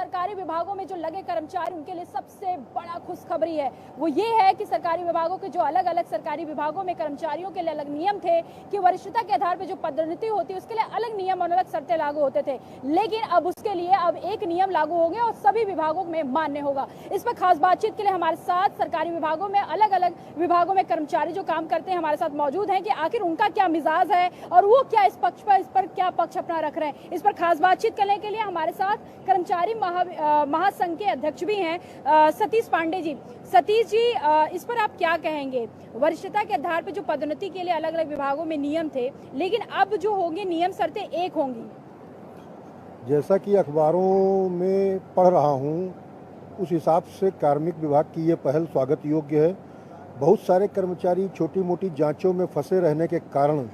सरकारी विभागों में जो लगे कर्मचारी उनके लिए सबसे बड़ा खुशखबरी है वो ये है कि सरकारी विभागों के जो अलग अलग सरकारी विभागों में कर्मचारियों के लिए अलग नियम थे कि वरिष्ठता के आधार पर जो पदोन्नति होती है उसके लिए अलग नियम और अलग शर्तें लागू होते थे, लेकिन अब उसके लिए अब एक नियम लागू हो गया और सभी विभागों में मान्य होगा। इस पर खास बातचीत के लिए हमारे साथ सरकारी विभागों में अलग अलग विभागों में कर्मचारी जो काम करते हैं हमारे साथ मौजूद हैं कि आखिर उनका क्या मिजाज है और वो क्या इस पर क्या पक्ष अपना रख रहे हैं। इस पर खास बातचीत करने के लिए हमारे साथ कर्मचारी महासंघ के अध्यक्ष भी हैं सतीश पांडे जी। सतीश जी, इस पर आप क्या कहेंगे? वरिष्ठता के आधार पर जो पदोन्नति के लिए अलग अलग विभागों में नियम थे, लेकिन अब जो होंगे नियम शर्तें एक होंगी। जैसा कि अखबारों में पढ़ रहा हूँ उस हिसाब से कार्मिक विभाग की ये पहल स्वागत योग्य है। बहुत सारे कर्मचारी छोटी मोटी जांचों में फंसे रहने के कारण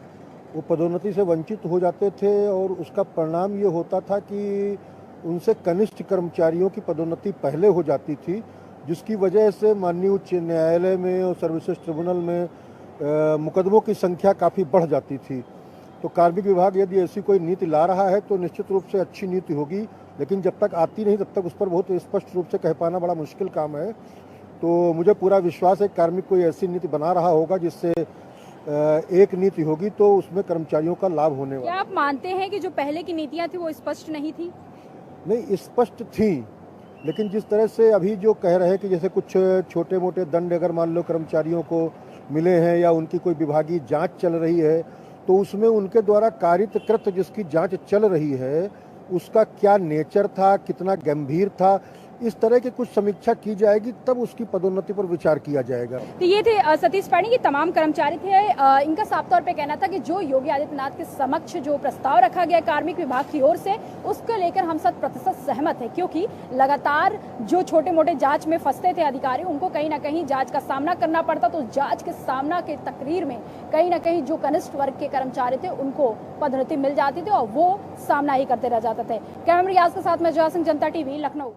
वो पदोन्नति से वंचित हो जाते थे और उसका परिणाम ये होता था कि उनसे कनिष्ठ कर्मचारियों की पदोन्नति पहले हो जाती थी, जिसकी वजह से माननीय उच्च न्यायालय में और सर्विसेज ट्रिब्यूनल में मुकदमों की संख्या काफ़ी बढ़ जाती थी। तो कार्मिक विभाग यदि ऐसी कोई नीति ला रहा है तो निश्चित रूप से अच्छी नीति होगी, लेकिन जब तक आती नहीं तब तक उस पर बहुत स्पष्ट रूप से कह पाना बड़ा मुश्किल काम है। तो मुझे पूरा विश्वास है कार्मिक कोई ऐसी नीति बना रहा होगा जिससे एक नीति होगी तो उसमें कर्मचारियों का लाभ होने वाला। क्या आप मानते हैं कि जो पहले की नीतियां थी वो स्पष्ट नहीं थी? नहीं, स्पष्ट थी, लेकिन जिस तरह से अभी जो कह रहे हैं कि जैसे कुछ छोटे मोटे दंड अगर मान लो कर्मचारियों को मिले हैं या उनकी कोई विभागीय जांच चल रही है तो उसमें उनके द्वारा कारित कृत जिसकी जांच चल रही है उसका क्या नेचर था, कितना गंभीर था, इस तरह की कुछ समीक्षा की जाएगी, तब उसकी पदोन्नति पर विचार किया जाएगा। तो ये थे सतीश पांडे, ये तमाम कर्मचारी थे। इनका साफ तौर पे कहना था कि जो योगी आदित्यनाथ के समक्ष जो प्रस्ताव रखा गया कार्मिक विभाग की ओर से उसको लेकर हम 100% सहमत है, क्योंकि लगातार जो छोटे मोटे जांच में फंसते थे अधिकारी उनको कहीं ना कहीं जांच का सामना करना पड़ता। तो जांच के सामना के तकरीर में कहीं ना कहीं जो कनिष्ठ वर्ग के कर्मचारी थे उनको पदोन्नति मिल जाती थी और वो सामना ही करते रह जाते थे। कैमरा रियाज के साथ मैं जया सिंह, जनता टीवी, लखनऊ।